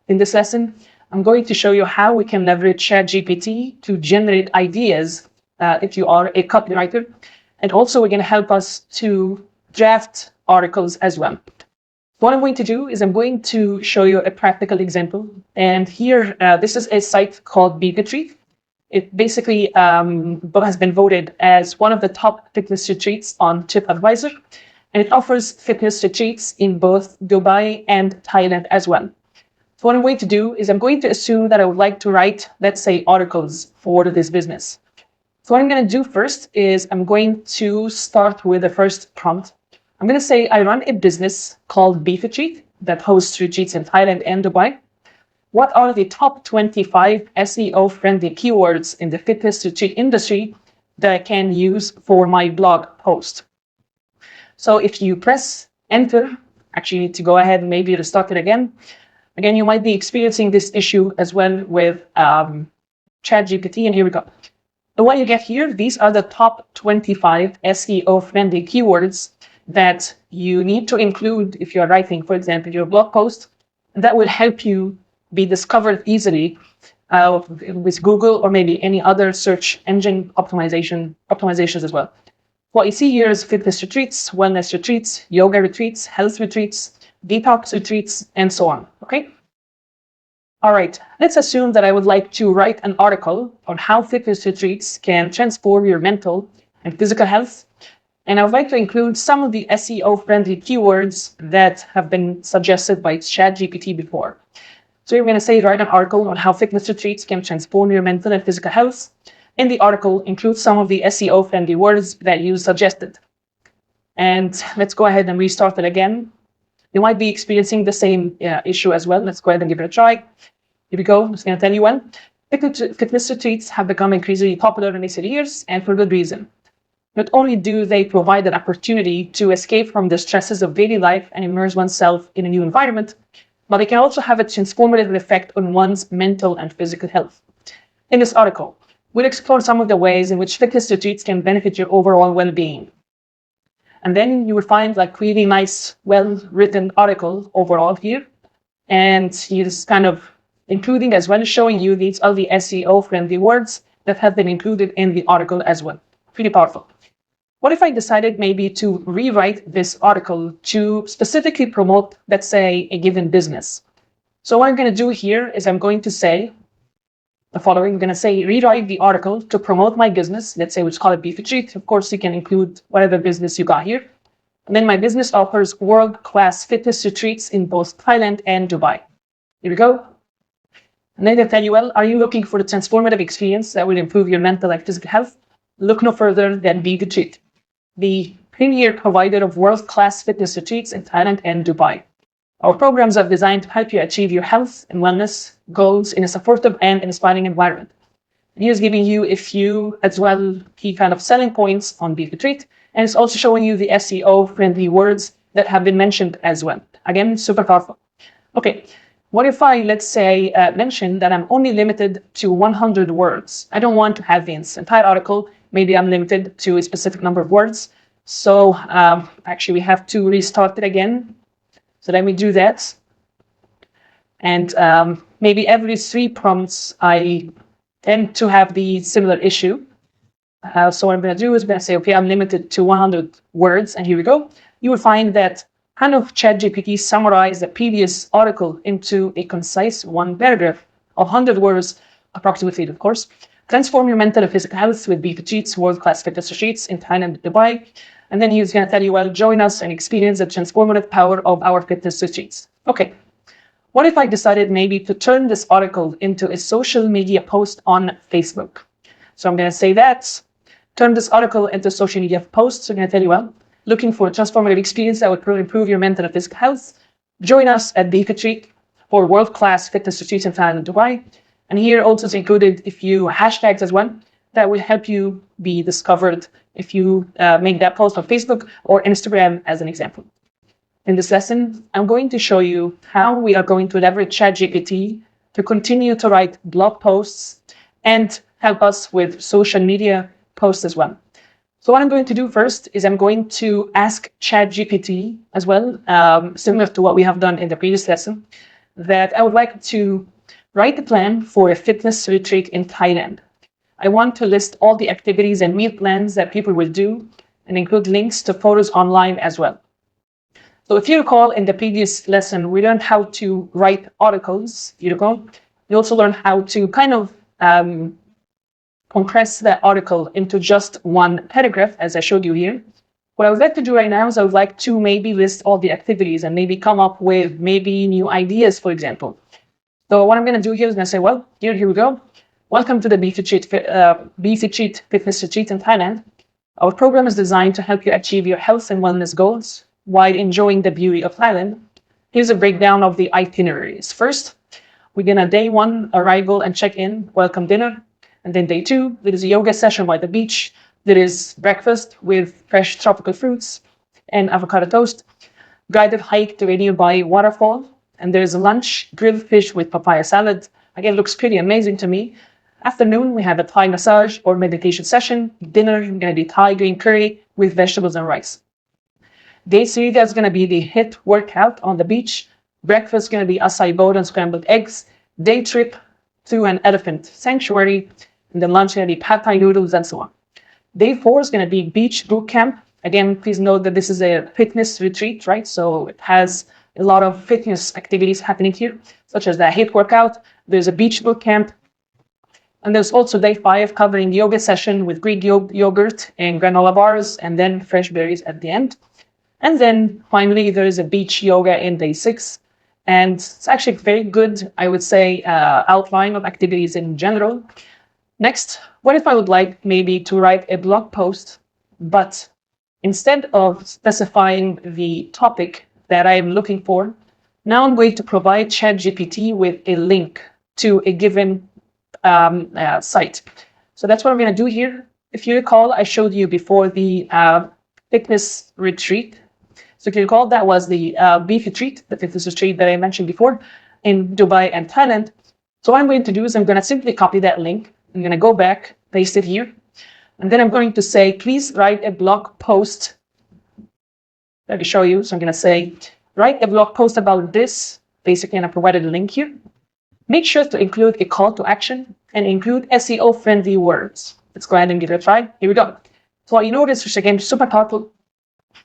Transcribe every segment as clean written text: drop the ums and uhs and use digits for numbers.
In this lesson, I'm going to show you how we can leverage ChatGPT to generate ideas if you are a copywriter. And also, we're going to help us to draft articles as well. What I'm going to do is I'm going to show you a practical example. And here, this is a site called Midjourney. It basically has been voted as one of the top fitness retreats on TripAdvisor. And it offers fitness retreats in both Dubai and Thailand as well. So what I'm going to do is I'm going to assume that I would like to write, let's say, articles for this business. So what I'm going to do first is I'm going to start with the first prompt. I'm going to say I run a business called Beef Retreat that hosts retreats in Thailand and Dubai. What are the top 25 SEO-friendly keywords in the fitness retreat industry that I can use for my blog post? So if you press enter, actually you need to go ahead and maybe restart it again. Again, you might be experiencing this issue as well with ChatGPT, and here we go. And what you get here, these are the top 25 SEO-friendly keywords that you need to include if you're writing, for example, your blog post. That will help you be discovered easily with Google or maybe any other search engine optimizations as well. What you see here is fitness retreats, wellness retreats, yoga retreats, health retreats, detox retreats, and so on, okay? All right, let's assume that I would like to write an article on how fitness retreats can transform your mental and physical health. And I would like to include some of the SEO-friendly keywords that have been suggested by ChatGPT before. So you're going to say, write an article on how fitness retreats can transform your mental and physical health. In the article, include some of the SEO-friendly words that you suggested. And let's go ahead and restart it again. You might be experiencing the same issue as well. Let's go ahead and give it a try. Here we go. I'm just going to tell you when. Fitness retreats have become increasingly popular in recent years, and for good reason. Not only do they provide an opportunity to escape from the stresses of daily life and immerse oneself in a new environment, but they can also have a transformative effect on one's mental and physical health. In this article, we'll explore some of the ways in which fitness retreats can benefit your overall well-being. And then you will find like really nice, well-written article overall here. And he's kind of including as well, showing you these are the SEO-friendly words that have been included in the article as well. Pretty powerful. What if I decided maybe to rewrite this article to specifically promote, let's say, a given business? So what I'm going to do here is I'm going to say the following. I'm going to say, rewrite the article to promote my business. Let's say we call it Beef Retreat. Of course, you can include whatever business you got here. And then my business offers world-class fitness retreats in both Thailand and Dubai. Here we go. And then they tell you, well, are you looking for a transformative experience that will improve your mental and physical health? Look no further than Beef Retreat, the premier provider of world-class fitness retreats in Thailand and Dubai. Our programs are designed to help you achieve your health and wellness goals in a supportive and inspiring environment. And here's giving you a few as well key kind of selling points on Beef Retreat, and it's also showing you the SEO-friendly words that have been mentioned as well. Again, super powerful. Okay, what if I, let's say, mention that I'm only limited to 100 words? I don't want to have the entire article. Maybe I'm limited to a specific number of words. So actually, we have to restart it again. So let me do that. And maybe every 3 prompts, I tend to have the similar issue. So what I'm going to do is I'm going to say, okay, I'm limited to 100 words. And here we go. You will find that kind of ChatGPT summarized the previous article into a concise 1 paragraph of 100 words, approximately, of course. Transform your mental and physical health with Beef Retreats, world-class fitness retreats in Thailand and Dubai. And then he's going to tell you, well, join us and experience the transformative power of our fitness retreats. Okay. What if I decided maybe to turn this article into a social media post on Facebook? So I'm going to say that, turn this article into a social media post. So I'm going to tell you, well, looking for a transformative experience that would improve your mental and physical health, join us at Beef Retreat for world-class fitness retreats in Thailand and Dubai. And here also is included a few hashtags as well that will help you be discovered if you make that post on Facebook or Instagram as an example. In this lesson, I'm going to show you how we are going to leverage ChatGPT to continue to write blog posts and help us with social media posts as well. So what I'm going to do first is I'm going to ask ChatGPT as well, similar to what we have done in the previous lesson, that I would like to write the plan for a fitness retreat in Thailand. I want to list all the activities and meal plans that people will do and include links to photos online as well. So if you recall, in the previous lesson, we learned how to write articles. If you recall, we also learned how to kind of compress that article into just one paragraph, as I showed you here. What I would like to do right now is I would like to maybe list all the activities and maybe come up with maybe new ideas, for example. So what I'm going to do here is going to say, well, here we go. Welcome to the BC Cheat Fitness Retreat in Thailand. Our program is designed to help you achieve your health and wellness goals while enjoying the beauty of Thailand. Here's a breakdown of the itineraries. First, we're going to day 1, arrival and check-in, welcome dinner. And then day 2, there is a yoga session by the beach. There is breakfast with fresh tropical fruits and avocado toast, guided hike to a nearby waterfall. And there's a lunch, grilled fish with papaya salad. Again, looks pretty amazing to me. Afternoon, we have a Thai massage or meditation session. Dinner, going to be Thai green curry with vegetables and rice. Day 3, that's going to be the HIIT workout on the beach. Breakfast going to be acai bowl and scrambled eggs. Day trip to an elephant sanctuary. And then lunch going to be pad Thai noodles and so on. Day 4 is going to be beach boot camp. Again, please note that this is a fitness retreat, right? So it has a lot of fitness activities happening here, such as the HIIT workout. There's a beach boot camp. And there's also day 5 covering yoga session with Greek yogurt and granola bars and then fresh berries at the end. And then finally, there is a beach yoga in day 6. And it's actually very good, I would say, outline of activities in general. Next, what if I would like maybe to write a blog post, but instead of specifying the topic that I am looking for, now I'm going to provide ChatGPT with a link to a given site. So that's what I'm going to do here. If you recall, I showed you before the fitness retreat. So if you recall, that was the beef retreat, the fitness retreat that I mentioned before in Dubai and Thailand. So what I'm going to do is I'm going to simply copy that link. I'm going to go back, paste it here, and then I'm going to say, please write a blog post. Let me show you. So I'm going to say, write a blog post about this. Basically, and I provided a link here. Make sure to include a call to action and include SEO-friendly words. Let's go ahead and give it a try. Here we go. So what you notice, which again is super powerful,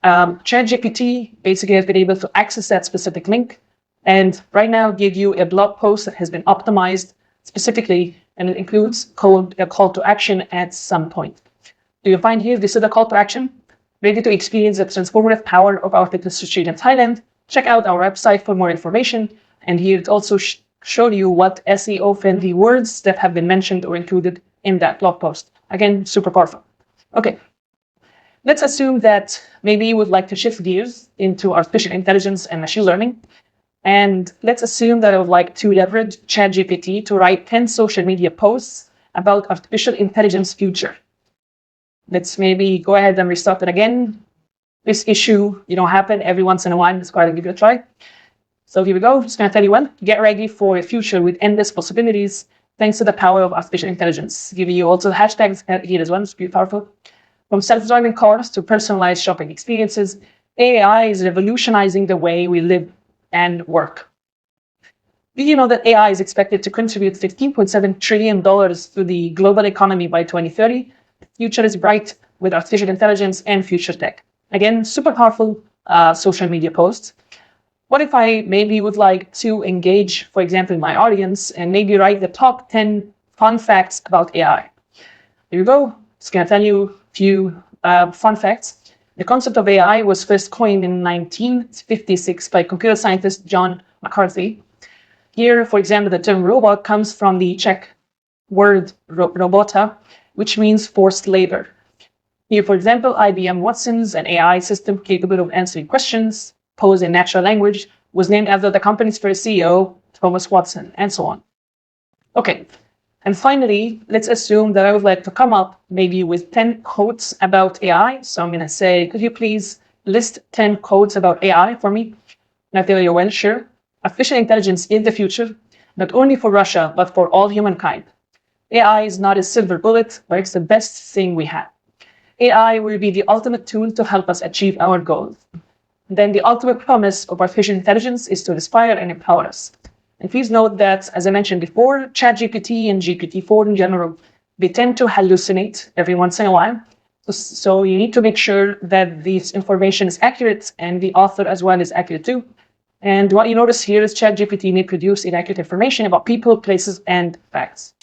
ChatGPT basically has been able to access that specific link and right now give you a blog post that has been optimized specifically, and it includes a call to action at some point. Do you find here, this is the call to action? Ready to experience the transformative power of our fitness retreat in Thailand? Check out our website for more information. And here it also showed you what SEO-friendly words that have been mentioned or included in that blog post. Again, super powerful. Okay, let's assume that maybe you would like to shift gears into artificial intelligence and machine learning. And let's assume that I would like to leverage ChatGPT to write 10 social media posts about artificial intelligence future. Let's maybe go ahead and restart it again. This issue, happen every once in a while. Let's go ahead and give it a try. So here we go. Just going to tell you, well, get ready for a future with endless possibilities thanks to the power of artificial intelligence. Give you also hashtags here as well. It's pretty powerful. From self-driving cars to personalized shopping experiences, AI is revolutionizing the way we live and work. Did you know that AI is expected to contribute $15.7 trillion to the global economy by 2030? The future is bright with artificial intelligence and future tech. Again, super powerful social media posts. What if I maybe would like to engage, for example, my audience and maybe write the top 10 fun facts about AI? Here we go. Just going to tell you a few fun facts. The concept of AI was first coined in 1956 by computer scientist John McCarthy. Here, for example, the term robot comes from the Czech word robota, which means forced labor. Here, for example, IBM Watson's, an AI system capable of answering questions posed in natural language, was named after the company's first CEO, Thomas Watson, and so on. Okay. And finally, let's assume that I would like to come up maybe with 10 quotes about AI. So I'm going to say, could you please list 10 quotes about AI for me? And I tell you, well, sure. Artificial intelligence is the future, not only for Russia, but for all humankind. AI is not a silver bullet, but it's the best thing we have. AI will be the ultimate tool to help us achieve our goals. Then the ultimate promise of artificial intelligence is to inspire and empower us. And please note that, as I mentioned before, ChatGPT and GPT-4 in general, they tend to hallucinate every once in a while. So you need to make sure that this information is accurate and the author as well is accurate too. And what you notice here is ChatGPT may produce inaccurate information about people, places, and facts.